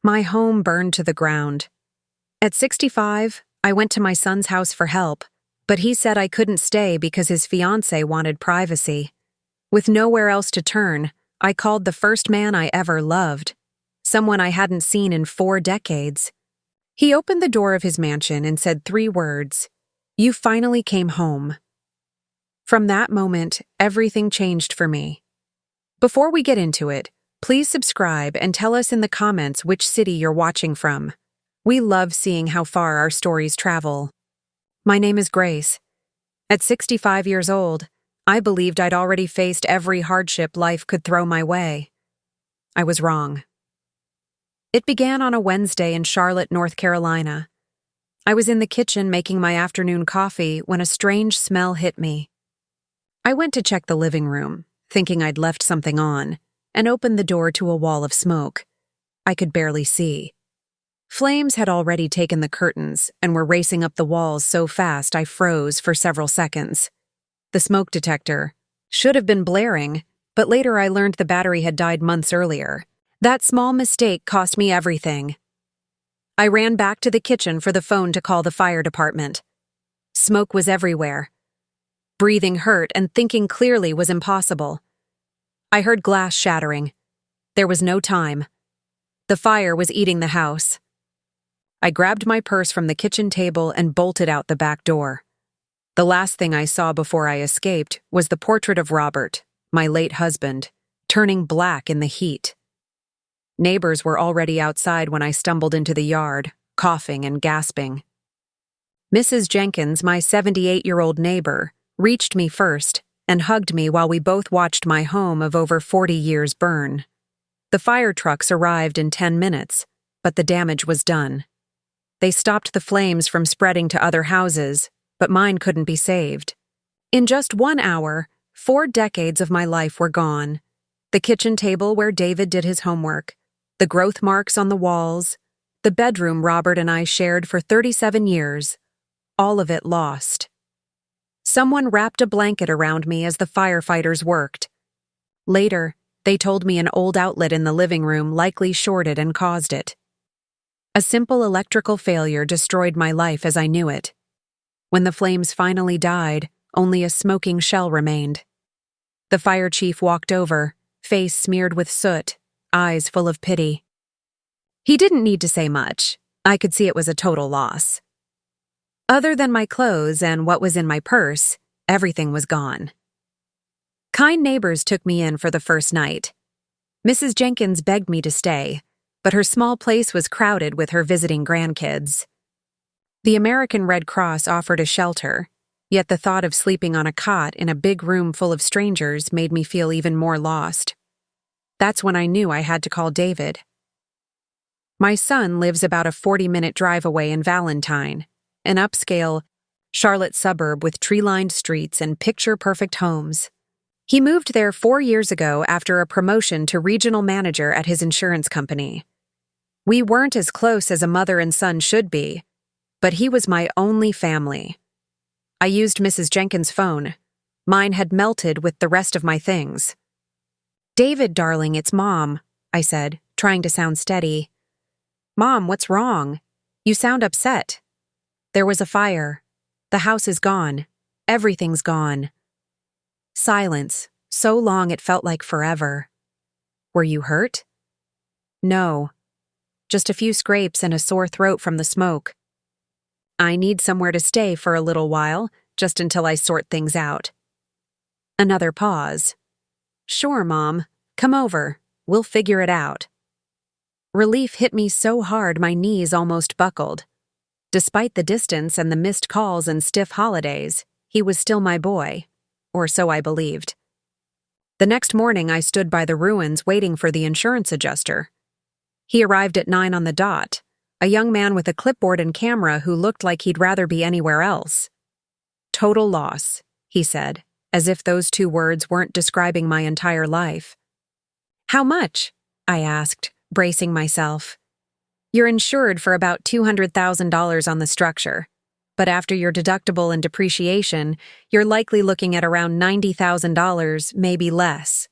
My home burned to the ground. At 65, I went to my son's house for help, but he said I couldn't stay because his fiancée wanted privacy. With nowhere else to turn, I called the first man I ever loved, someone I hadn't seen in 4 decades. He opened the door of his mansion and said 3 words, "You finally came home." From that moment, everything changed for me. Before we get into it, please subscribe and tell us in the comments which city you're watching from. We love seeing how far our stories travel. My name is Grace. At 65 years old, I believed I'd already faced every hardship life could throw my way. I was wrong. It began on a Wednesday in Charlotte, North Carolina. I was in the kitchen making my afternoon coffee when a strange smell hit me. I went to check the living room, thinking I'd left something on, and opened the door to a wall of smoke. I could barely see. Flames had already taken the curtains and were racing up the walls so fast I froze for several seconds. The smoke detector should have been blaring, but later I learned the battery had died months earlier. That small mistake cost me everything. I ran back to the kitchen for the phone to call the fire department. Smoke was everywhere. Breathing hurt and thinking clearly was impossible. I heard glass shattering. There was no time. The fire was eating the house. I grabbed my purse from the kitchen table and bolted out the back door. The last thing I saw before I escaped was the portrait of Robert, my late husband, turning black in the heat. Neighbors were already outside when I stumbled into the yard, coughing and gasping. Mrs. Jenkins, my 78-year-old neighbor, reached me first and hugged me while we both watched my home of over 40 years burn. The fire trucks arrived in 10 minutes, but the damage was done. They stopped the flames from spreading to other houses, but mine couldn't be saved. In just 1 hour, 4 decades of my life were gone. The kitchen table where David did his homework, the growth marks on the walls, the bedroom Robert and I shared for 37 years, all of it lost. Someone wrapped a blanket around me as the firefighters worked. Later, they told me an old outlet in the living room likely shorted and caused it. A simple electrical failure destroyed my life as I knew it. When the flames finally died, only a smoking shell remained. The fire chief walked over, face smeared with soot, eyes full of pity. He didn't need to say much. I could see it was a total loss. Other than my clothes and what was in my purse, everything was gone. Kind neighbors took me in for the first night. Mrs. Jenkins begged me to stay, but her small place was crowded with her visiting grandkids. The American Red Cross offered a shelter, yet the thought of sleeping on a cot in a big room full of strangers made me feel even more lost. That's when I knew I had to call David. My son lives about a 40-minute drive away in Valentine, an upscale Charlotte suburb with tree-lined streets and picture-perfect homes. He moved there 4 years ago after a promotion to regional manager at his insurance company. We weren't as close as a mother and son should be, but he was my only family. I used Mrs. Jenkins' phone. Mine had melted with the rest of my things. "David, darling, it's Mom," I said, trying to sound steady. "Mom, what's wrong? You sound upset." "There was a fire. The house is gone. Everything's gone." Silence, so long it felt like forever. "Were you hurt?" "No. Just a few scrapes and a sore throat from the smoke. I need somewhere to stay for a little while, just until I sort things out." Another pause. "Sure, Mom. Come over. We'll figure it out." Relief hit me so hard my knees almost buckled. Despite the distance and the missed calls and stiff holidays, he was still my boy, or so I believed. The next morning I stood by the ruins waiting for the insurance adjuster. He arrived at 9 on the dot, a young man with a clipboard and camera who looked like he'd rather be anywhere else. "Total loss," he said, as if those 2 words weren't describing my entire life. "How much?" I asked, bracing myself. "You're insured for about $200,000 on the structure, but after your deductible and depreciation, you're likely looking at around $90,000, maybe less.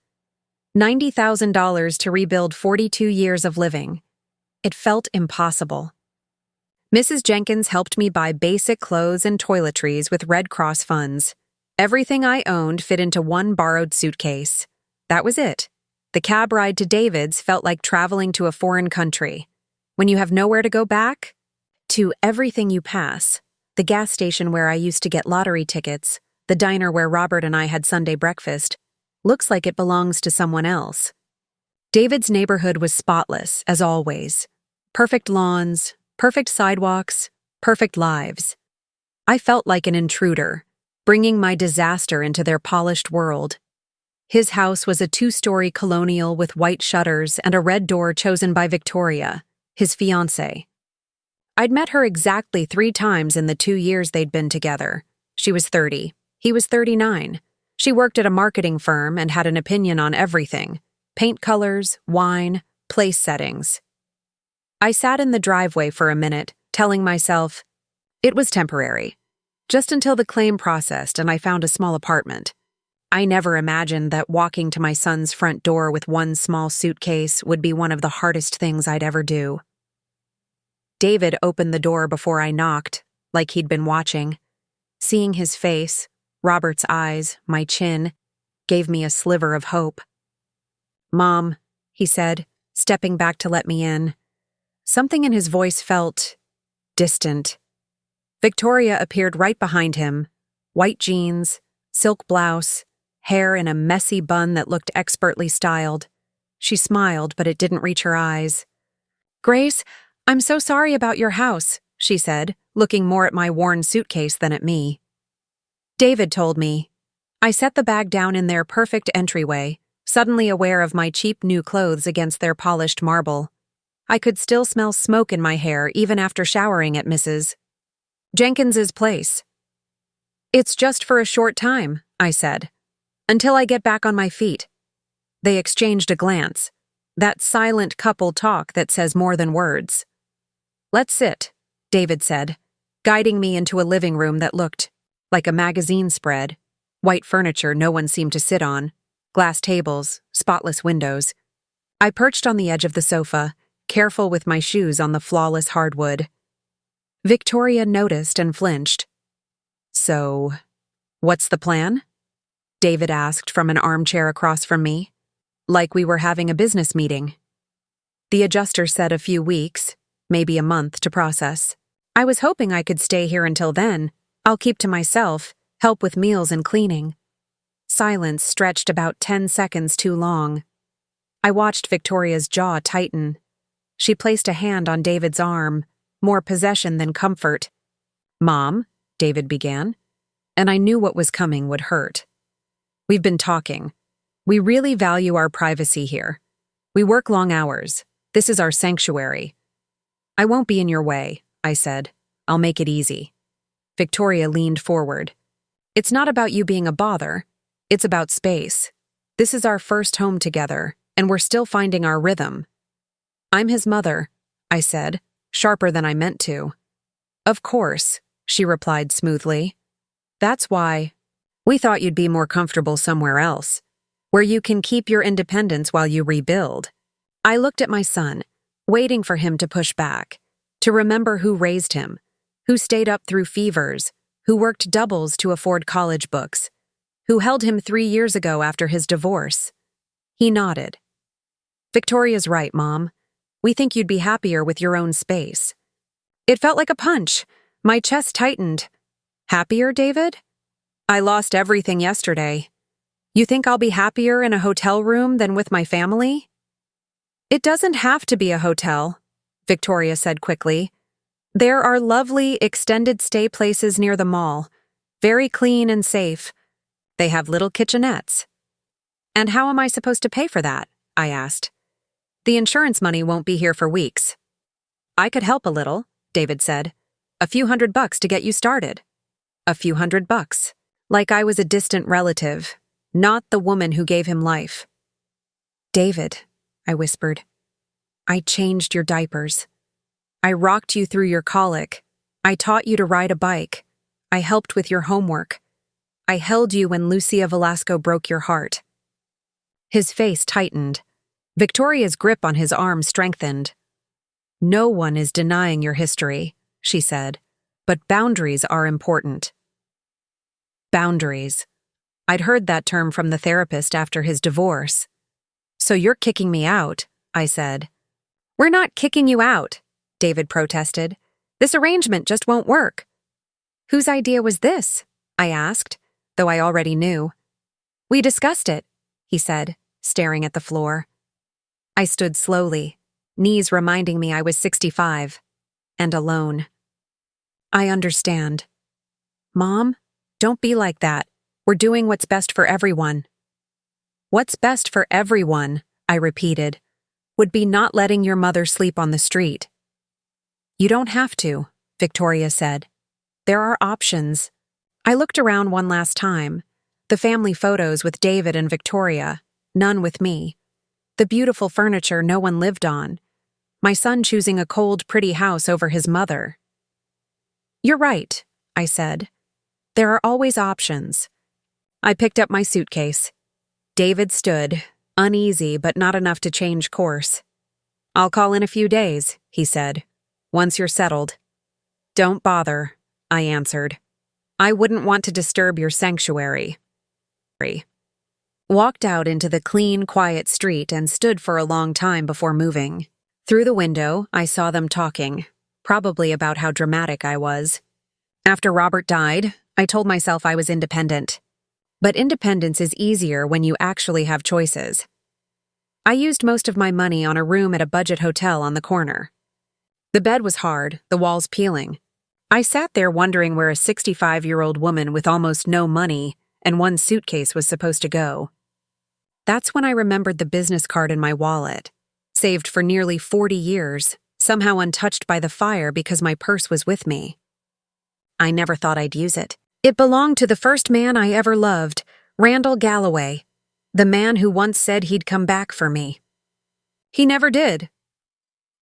$90,000 to rebuild 42 years of living. It felt impossible. Mrs. Jenkins helped me buy basic clothes and toiletries with Red Cross funds. Everything I owned fit into one borrowed suitcase. That was it. The cab ride to David's felt like traveling to a foreign country. When you have nowhere to go back? To everything you pass. The gas station where I used to get lottery tickets, the diner where Robert and I had Sunday breakfast, looks like it belongs to someone else. David's neighborhood was spotless, as always. Perfect lawns, perfect sidewalks, perfect lives. I felt like an intruder, bringing my disaster into their polished world. His house was a 2-story colonial with white shutters and a red door chosen by Victoria, his fiancée. I'd met her exactly 3 times in the 2 years they'd been together. She was 30. He was 39. She worked at a marketing firm and had an opinion on everything: paint colors, wine, place settings. I sat in the driveway for a minute, telling myself, it was temporary. Just until the claim processed and I found a small apartment. I never imagined that walking to my son's front door with one small suitcase would be one of the hardest things I'd ever do. David opened the door before I knocked, like he'd been watching. Seeing his face, Robert's eyes, my chin, gave me a sliver of hope. "Mom," he said, stepping back to let me in. Something in his voice felt distant. Victoria appeared right behind him, white jeans, silk blouse, hair in a messy bun that looked expertly styled. She smiled, but it didn't reach her eyes. "Grace, I'm so sorry about your house," she said, looking more at my worn suitcase than at me. "David told me." I set the bag down in their perfect entryway, suddenly aware of my cheap new clothes against their polished marble. I could still smell smoke in my hair even after showering at Mrs. Jenkins's place. "It's just for a short time," I said. "Until I get back on my feet." They exchanged a glance. That silent couple talk that says more than words. "Let's sit," David said, guiding me into a living room that looked like a magazine spread. White furniture no one seemed to sit on, glass tables, spotless windows. I perched on the edge of the sofa, careful with my shoes on the flawless hardwood. Victoria noticed and flinched. "So, what's the plan?" David asked from an armchair across from me, like we were having a business meeting. The adjuster said a few weeks, maybe a month, to process. I was hoping I could stay here until then. I'll keep to myself, help with meals and cleaning. Silence stretched about 10 seconds too long. I watched Victoria's jaw tighten. She placed a hand on David's arm, more possession than comfort. "Mom," David began, and I knew what was coming would hurt. "We've been talking. We really value our privacy here. We work long hours. This is our sanctuary." "I won't be in your way," I said. "I'll make it easy." Victoria leaned forward. "It's not about you being a bother. It's about space. This is our first home together, and we're still finding our rhythm." "I'm his mother," I said, sharper than I meant to. "Of course," she replied smoothly. "That's why we thought you'd be more comfortable somewhere else, where you can keep your independence while you rebuild." I looked at my son, waiting for him to push back, to remember who raised him, who stayed up through fevers, who worked doubles to afford college books, who held him 3 years ago after his divorce. He nodded. "Victoria's right, Mom. We think you'd be happier with your own space." It felt like a punch. My chest tightened. "Happier, David?" "I lost everything yesterday. You think I'll be happier in a hotel room than with my family?" "It doesn't have to be a hotel," Victoria said quickly. "There are lovely extended stay places near the mall, very clean and safe. They have little kitchenettes." "And how am I supposed to pay for that?" I asked. "The insurance money won't be here for weeks." "I could help a little," David said. "A few $100 to get you started." A few $100. Like I was a distant relative, not the woman who gave him life. "David," I whispered, "I changed your diapers. I rocked you through your colic. I taught you to ride a bike. I helped with your homework. I held you when Lucia Velasco broke your heart." His face tightened. Victoria's grip on his arm strengthened. No one is denying your history, she said, but boundaries are important. Boundaries. I'd heard that term from the therapist after his divorce. So you're kicking me out, I said. We're not kicking you out, David protested. This arrangement just won't work. Whose idea was this? I asked, though I already knew. We discussed it, he said, staring at the floor. I stood slowly, knees reminding me I was 65, and alone. I understand. Mom, don't be like that. We're doing what's best for everyone. What's best for everyone, I repeated, would be not letting your mother sleep on the street. You don't have to, Victoria said. There are options. I looked around one last time. The family photos with David and Victoria, none with me. The beautiful furniture no one lived on. My son choosing a cold, pretty house over his mother. You're right, I said. There are always options. I picked up my suitcase. David stood, uneasy but not enough to change course. I'll call in a few days, he said, once you're settled. Don't bother, I answered. I wouldn't want to disturb your sanctuary. Walked out into the clean, quiet street and stood for a long time before moving. Through the window, I saw them talking, probably about how dramatic I was. After Robert died, I told myself I was independent. But independence is easier when you actually have choices. I used most of my money on a room at a budget hotel on the corner. The bed was hard, the walls peeling. I sat there wondering where a 65-year-old woman with almost no money and one suitcase was supposed to go. That's when I remembered the business card in my wallet, saved for nearly 40 years, somehow untouched by the fire because my purse was with me. I never thought I'd use it. It belonged to the first man I ever loved, Randall Galloway, the man who once said he'd come back for me. He never did.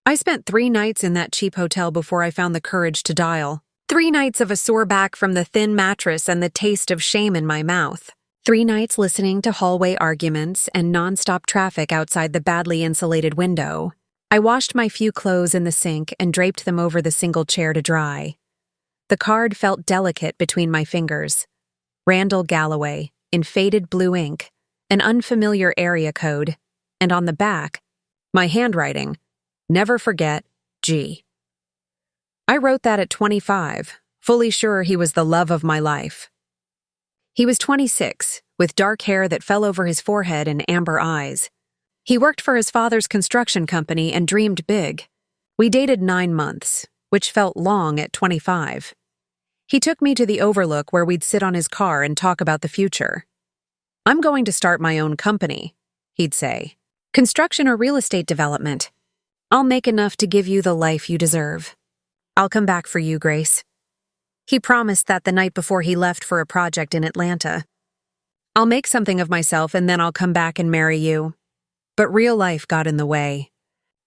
I spent 3 nights in that cheap hotel before I found the courage to dial. 3 nights of a sore back from the thin mattress and the taste of shame in my mouth. 3 nights listening to hallway arguments and non-stop traffic outside the badly insulated window. I washed my few clothes in the sink and draped them over the single chair to dry. The card felt delicate between my fingers. Randall Galloway, in faded blue ink, an unfamiliar area code, and on the back, my handwriting, never forget, G. I wrote that at 25, fully sure he was the love of my life. He was 26, with dark hair that fell over his forehead and amber eyes. He worked for his father's construction company and dreamed big. We dated 9 months, which felt long at 25. He took me to the Overlook where we'd sit on his car and talk about the future. I'm going to start my own company, he'd say. Construction or real estate development. I'll make enough to give you the life you deserve. I'll come back for you, Grace. He promised that the night before he left for a project in Atlanta. I'll make something of myself and then I'll come back and marry you. But real life got in the way.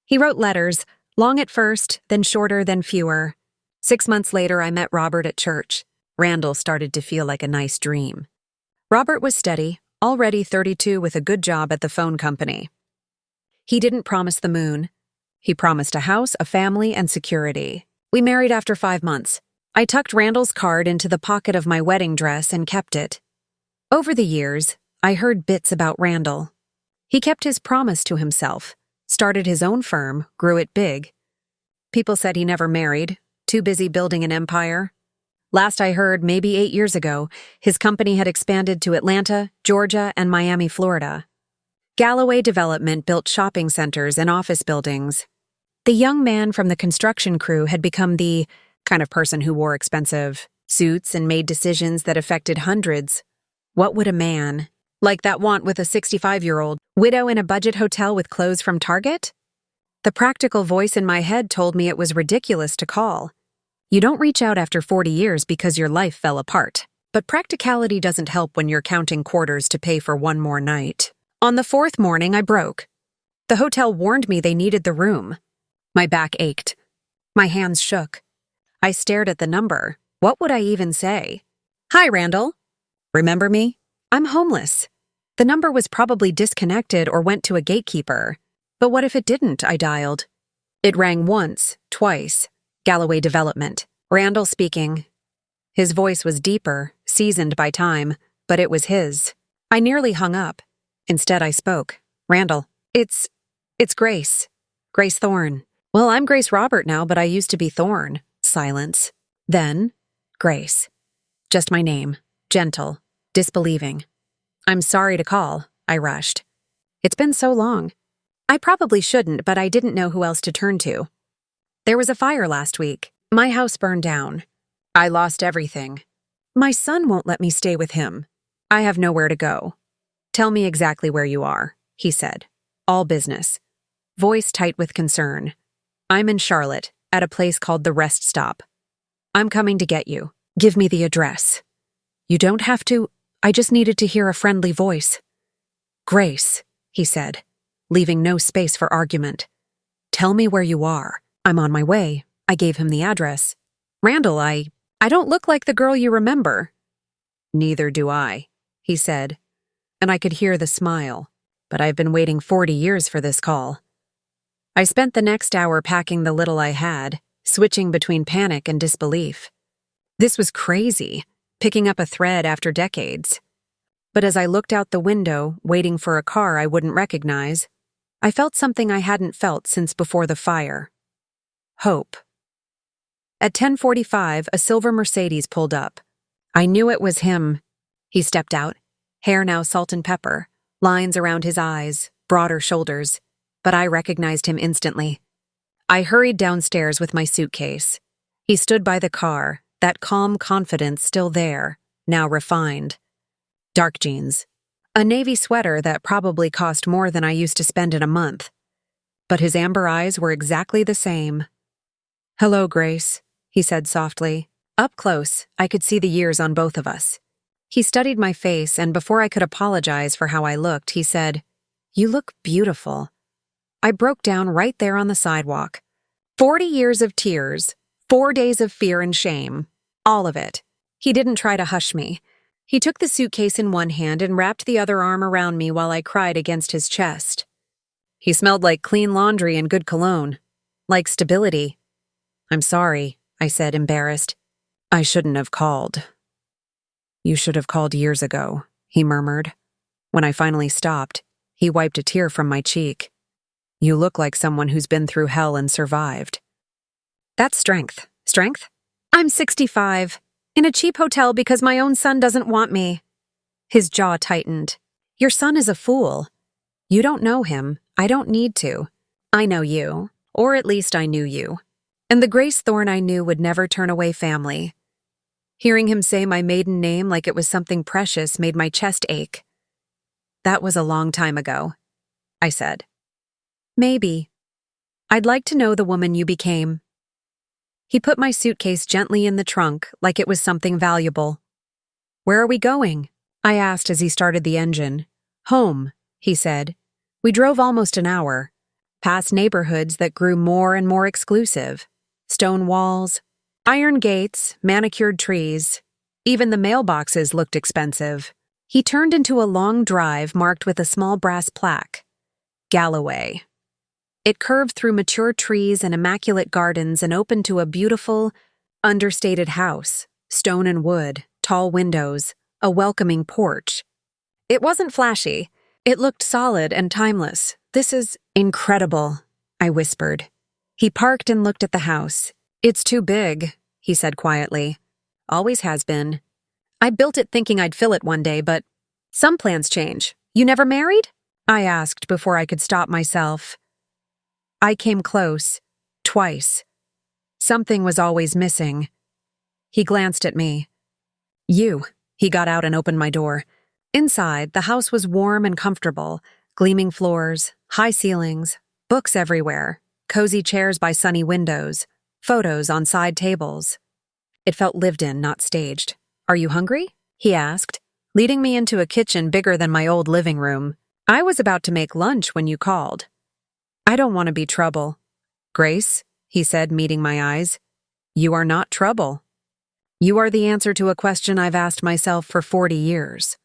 He wrote letters, long at first, then shorter, then fewer. 6 months later, I met Robert at church. Randall started to feel like a nice dream. Robert was steady, already 32 with a good job at the phone company. He didn't promise the moon. He promised a house, a family, and security. We married after 5 months. I tucked Randall's card into the pocket of my wedding dress and kept it. Over the years, I heard bits about Randall. He kept his promise to himself, started his own firm, grew it big. People said he never married, too busy building an empire. Last I heard, maybe 8 years ago, his company had expanded to Atlanta, Georgia, and Miami, Florida. Galloway Development built shopping centers and office buildings. The young man from the construction crew had become the kind of person who wore expensive suits and made decisions that affected hundreds. What would a man like that want with a 65-year-old widow in a budget hotel with clothes from Target? The practical voice in my head told me it was ridiculous to call. You don't reach out after 40 years because your life fell apart. But practicality doesn't help when you're counting quarters to pay for one more night. On the 4th morning, I broke. The hotel warned me they needed the room. My back ached. My hands shook. I stared at the number. What would I even say? Hi, Randall. Remember me? I'm homeless. The number was probably disconnected or went to a gatekeeper. But what if it didn't? I dialed. It rang once, twice. Galloway Development. Randall speaking. His voice was deeper, seasoned by time, but it was his. I nearly hung up. Instead, I spoke. Randall, it's Grace. Grace Thorne. Well, I'm Grace Robert now, but I used to be Thorne. Silence. Then, Grace. Just my name. Gentle. Disbelieving. I'm sorry to call, I rushed. It's been so long. I probably shouldn't, but I didn't know who else to turn to. There was a fire last week. My house burned down. I lost everything. My son won't let me stay with him. I have nowhere to go. Tell me exactly where you are, he said. All business. Voice tight with concern. I'm in Charlotte, at a place called the Rest Stop. I'm coming to get you. Give me the address. You don't have to. I just needed to hear a friendly voice. Grace, he said, leaving no space for argument. Tell me where you are. I'm on my way. I gave him the address. Randall, I don't look like the girl you remember. Neither do I, he said, and I could hear the smile, but I've been waiting 40 years for this call. I spent the next hour packing the little I had, switching between panic and disbelief. This was crazy, picking up a thread after decades. But as I looked out the window, waiting for a car I wouldn't recognize, I felt something I hadn't felt since before the fire. Hope. At 10:45, a silver Mercedes pulled up. I knew it was him. He stepped out, hair now salt and pepper, lines around his eyes, broader shoulders, but I recognized him instantly. I hurried downstairs with my suitcase. He stood by the car, that calm confidence still there, now refined. Dark jeans. A navy sweater that probably cost more than I used to spend in a month. But his amber eyes were exactly the same. Hello, Grace, he said softly. Up close, I could see the years on both of us. He studied my face, and before I could apologize for how I looked, he said, You look beautiful. I broke down right there on the sidewalk. 40 years of tears, 4 days of fear and shame. All of it. He didn't try to hush me. He took the suitcase in one hand and wrapped the other arm around me while I cried against his chest. He smelled like clean laundry and good cologne. Like stability. I'm sorry, I said, embarrassed. I shouldn't have called. You should have called years ago, he murmured. When I finally stopped, he wiped a tear from my cheek. You look like someone who's been through hell and survived. That's strength. Strength? I'm 65, in a cheap hotel because my own son doesn't want me. His jaw tightened. Your son is a fool. You don't know him. I don't need to. I know you, or at least I knew you. And the Grace Thorne I knew would never turn away family. Hearing him say my maiden name like it was something precious made my chest ache. That was a long time ago, I said. Maybe. I'd like to know the woman you became. He put my suitcase gently in the trunk like it was something valuable. Where are we going? I asked as he started the engine. Home, he said. We drove almost an hour, past neighborhoods that grew more and more exclusive. Stone walls, iron gates, manicured trees. Even the mailboxes looked expensive. He turned into a long drive marked with a small brass plaque. Galloway. It curved through mature trees and immaculate gardens and opened to a beautiful, understated house, stone and wood, tall windows, a welcoming porch. It wasn't flashy. It looked solid and timeless. This is incredible, I whispered. He parked and looked at the house. It's too big, he said quietly. Always has been. I built it thinking I'd fill it one day, but some plans change. You never married? I asked before I could stop myself. I came close, twice. Something was always missing. He glanced at me. You. He got out and opened my door. Inside, the house was warm and comfortable, gleaming floors, high ceilings, books everywhere, cozy chairs by sunny windows, photos on side tables. It felt lived in, not staged. Are you hungry? He asked, leading me into a kitchen bigger than my old living room. I was about to make lunch when you called. I don't want to be trouble. Grace, he said, meeting my eyes, you are not trouble. You are the answer to a question I've asked myself for 40 years.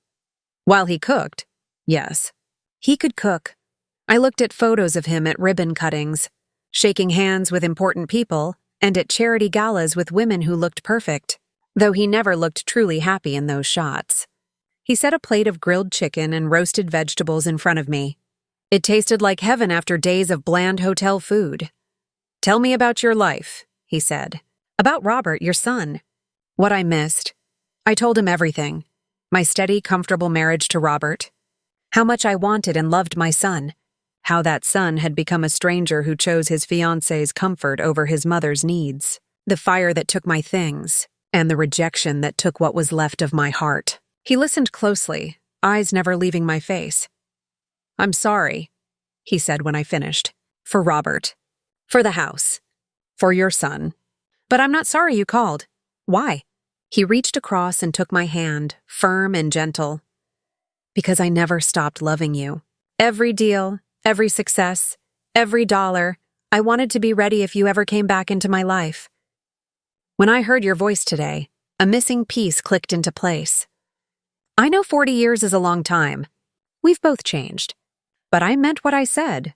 While he cooked, yes, he could cook. I looked at photos of him at ribbon cuttings. shaking hands with important people, and at charity galas with women who looked perfect, though he never looked truly happy in those shots. He set a plate of grilled chicken and roasted vegetables in front of me. It tasted like heaven after days of bland hotel food. "Tell me about your life," he said. "About Robert, your son." What I missed. I told him everything. My steady, comfortable marriage to Robert. How much I wanted and loved my son. How that son had become a stranger who chose his fiancé's comfort over his mother's needs. The fire that took my things, and the rejection that took what was left of my heart. He listened closely, eyes never leaving my face. "I'm sorry," he said when I finished. "For Robert. For the house. For your son. But I'm not sorry you called. Why?" He reached across and took my hand, firm and gentle. "Because I never stopped loving you. Every deal, every success, every dollar, I wanted to be ready if you ever came back into my life. When I heard your voice today, a missing piece clicked into place. I know 40 years is a long time. We've both changed. But I meant what I said."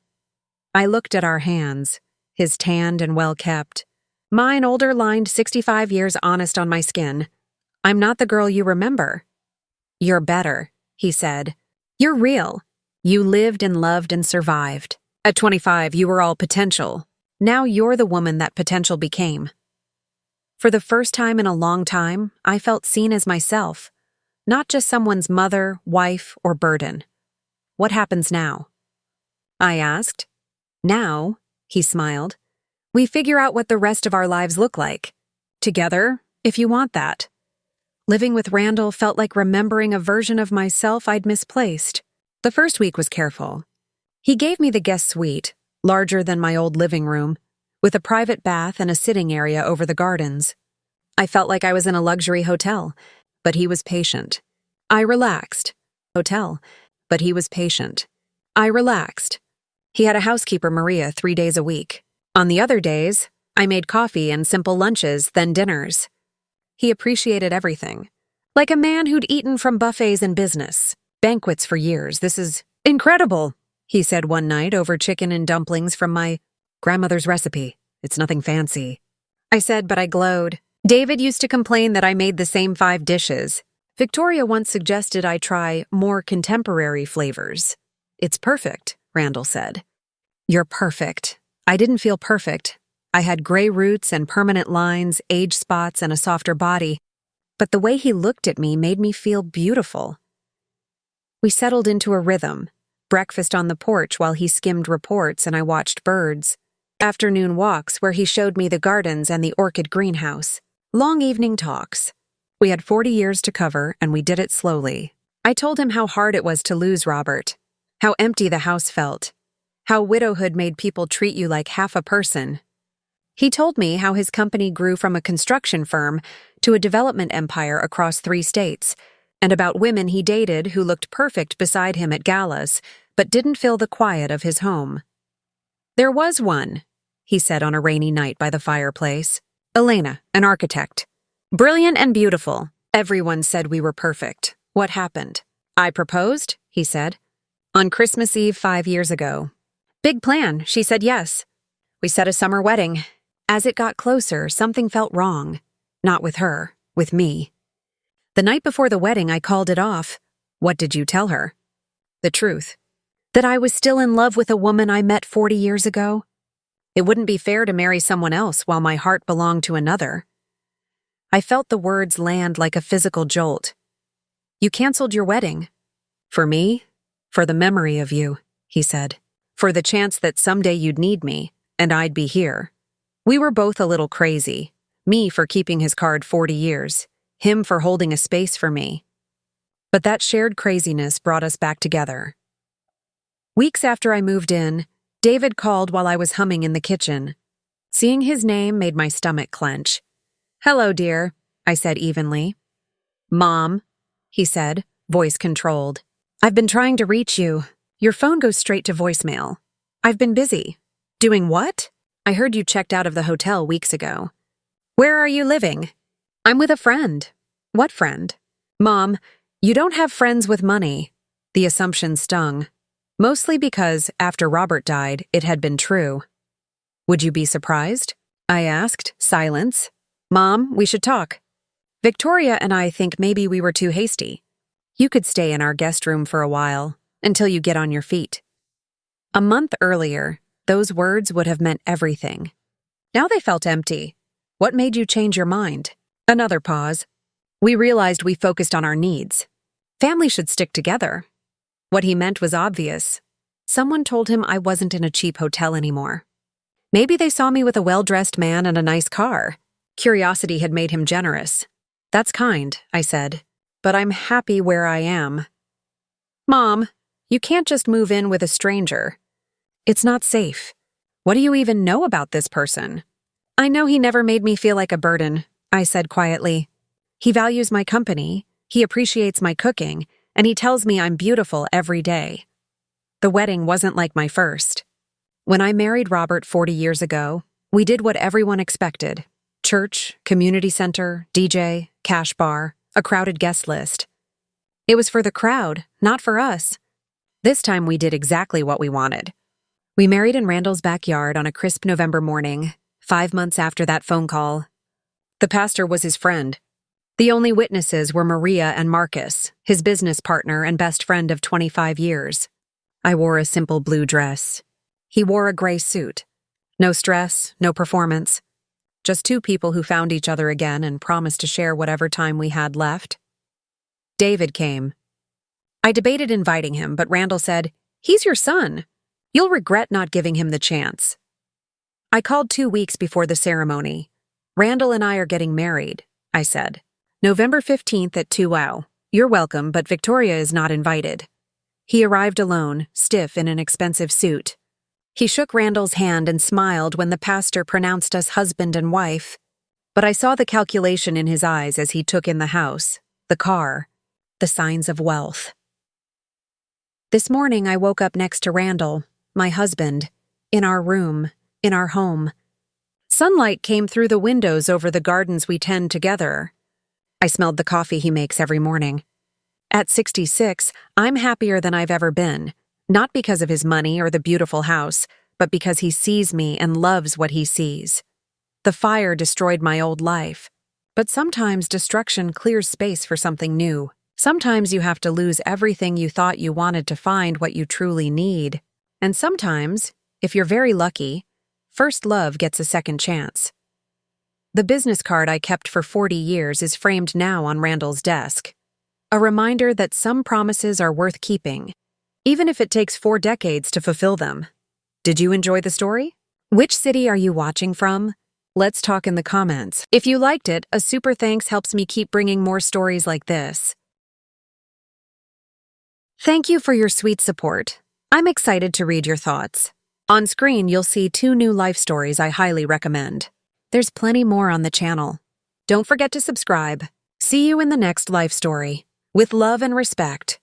I looked at our hands, his tanned and well-kept. Mine older, lined 65 years honest on my skin. "I'm not the girl you remember." "You're better," he said. "You're real. You lived and loved and survived. At 25, you were all potential. Now you're the woman that potential became." For the first time in a long time, I felt seen as myself, not just someone's mother, wife, or burden. "What happens now?" I asked. "Now," he smiled, "we figure out what the rest of our lives look like. Together, if you want that." Living with Randall felt like remembering a version of myself I'd misplaced. The first week was careful. He gave me the guest suite, larger than my old living room, with a private bath and a sitting area over the gardens. I felt like I was in a luxury hotel, but he was patient. I relaxed. Hotel, but he was patient. I relaxed. He had a housekeeper, Maria, 3 days a week. On the other days, I made coffee and simple lunches, then dinners. He appreciated everything. Like a man who'd eaten from buffets in business, banquets for years. "This is incredible," he said one night over chicken and dumplings from my grandmother's recipe. "It's nothing fancy." I said, but I glowed. David used to complain that I made the same 5 dishes. Victoria once suggested I try more contemporary flavors. "It's perfect," Randall said. "You're perfect." I didn't feel perfect. I had gray roots and permanent lines, age spots, and a softer body. But the way he looked at me made me feel beautiful. We settled into a rhythm. Breakfast on the porch while he skimmed reports and I watched birds. Afternoon walks where he showed me the gardens and the orchid greenhouse. Long evening talks. We had 40 years to cover, and we did it slowly. I told him how hard it was to lose Robert, how empty the house felt, how widowhood made people treat you like half a person. He told me how his company grew from a construction firm to a development empire across 3 states, and about women he dated who looked perfect beside him at galas, but didn't fill the quiet of his home. "There was one," he said on a rainy night by the fireplace. "Elena, an architect. Brilliant and beautiful. Everyone said we were perfect. What happened? I proposed," he said, "on Christmas Eve 5 years ago. Big plan, she said yes. We set a summer wedding. As it got closer, something felt wrong. Not with her, with me. The night before the wedding, I called it off. What did you tell her?" "The truth. That I was still in love with a woman I met 40 years ago. It wouldn't be fair to marry someone else while my heart belonged to another." I felt the words land like a physical jolt. "You canceled your wedding." "For me? For the memory of you," he said. "For the chance that someday you'd need me, and I'd be here." We were both a little crazy. Me for keeping his card 40 years. Him for holding a space for me. But that shared craziness brought us back together. Weeks after I moved in, David called while I was humming in the kitchen. Seeing his name made my stomach clench. "Hello, dear," I said evenly. "Mom," he said, voice controlled. "I've been trying to reach you. Your phone goes straight to voicemail. I've been busy." "Doing what?" "I heard you checked out of the hotel weeks ago." "Where are you living?" "I'm with a friend." "What friend?" "Mom, you don't have friends with money." The assumption stung. Mostly because, after Robert died, it had been true. Would you be surprised? I asked. Silence. Mom, we should talk. Victoria and I think maybe we were too hasty. You could stay in our guest room for a while, until you get on your feet. A month earlier, those words would have meant everything. Now they felt empty. What made you change your mind? Another pause. We realized we focused on our needs. Family should stick together. What he meant was obvious. Someone told him I wasn't in a cheap hotel anymore. Maybe they saw me with a well-dressed man and a nice car. Curiosity had made him generous. That's kind, I said, but I'm happy where I am. Mom, you can't just move in with a stranger. It's not safe. What do you even know about this person? I know he never made me feel like a burden, I said quietly. He values my company, he appreciates my cooking, and he tells me I'm beautiful every day. The wedding wasn't like my first. When I married Robert 40 years ago, we did what everyone expected. Church, community center, DJ, cash bar, a crowded guest list. It was for the crowd, not for us. This time we did exactly what we wanted. We married in Randall's backyard on a crisp November morning, 5 months after that phone call. The pastor was his friend. The only witnesses were Maria and Marcus, his business partner and best friend of 25 years. I wore a simple blue dress. He wore a gray suit. No stress, no performance. Just two people who found each other again and promised to share whatever time we had left. David came. I debated inviting him, but Randall said, "He's your son. You'll regret not giving him the chance." I called 2 weeks before the ceremony. "Randall and I are getting married," I said. "November 15th at 2:00. You're welcome, but Victoria is not invited." He arrived alone, stiff in an expensive suit. He shook Randall's hand and smiled when the pastor pronounced us husband and wife. But I saw the calculation in his eyes as he took in the house, the car, the signs of wealth. This morning I woke up next to Randall, my husband, in our room, in our home. Sunlight came through the windows over the gardens we tend together. I smelled the coffee he makes every morning. At 66, I'm happier than I've ever been, not because of his money or the beautiful house, but because he sees me and loves what he sees. The fire destroyed my old life, but sometimes destruction clears space for something new. Sometimes you have to lose everything you thought you wanted to find what you truly need. And sometimes, if you're very lucky, first love gets a second chance. The business card I kept for 40 years is framed now on Randall's desk. A reminder that some promises are worth keeping, even if it takes 4 decades to fulfill them. Did you enjoy the story? Which city are you watching from? Let's talk in the comments. If you liked it, a super thanks helps me keep bringing more stories like this. Thank you for your sweet support. I'm excited to read your thoughts. On screen, you'll see 2 new life stories I highly recommend. There's plenty more on the channel. Don't forget to subscribe. See you in the next life story. With love and respect.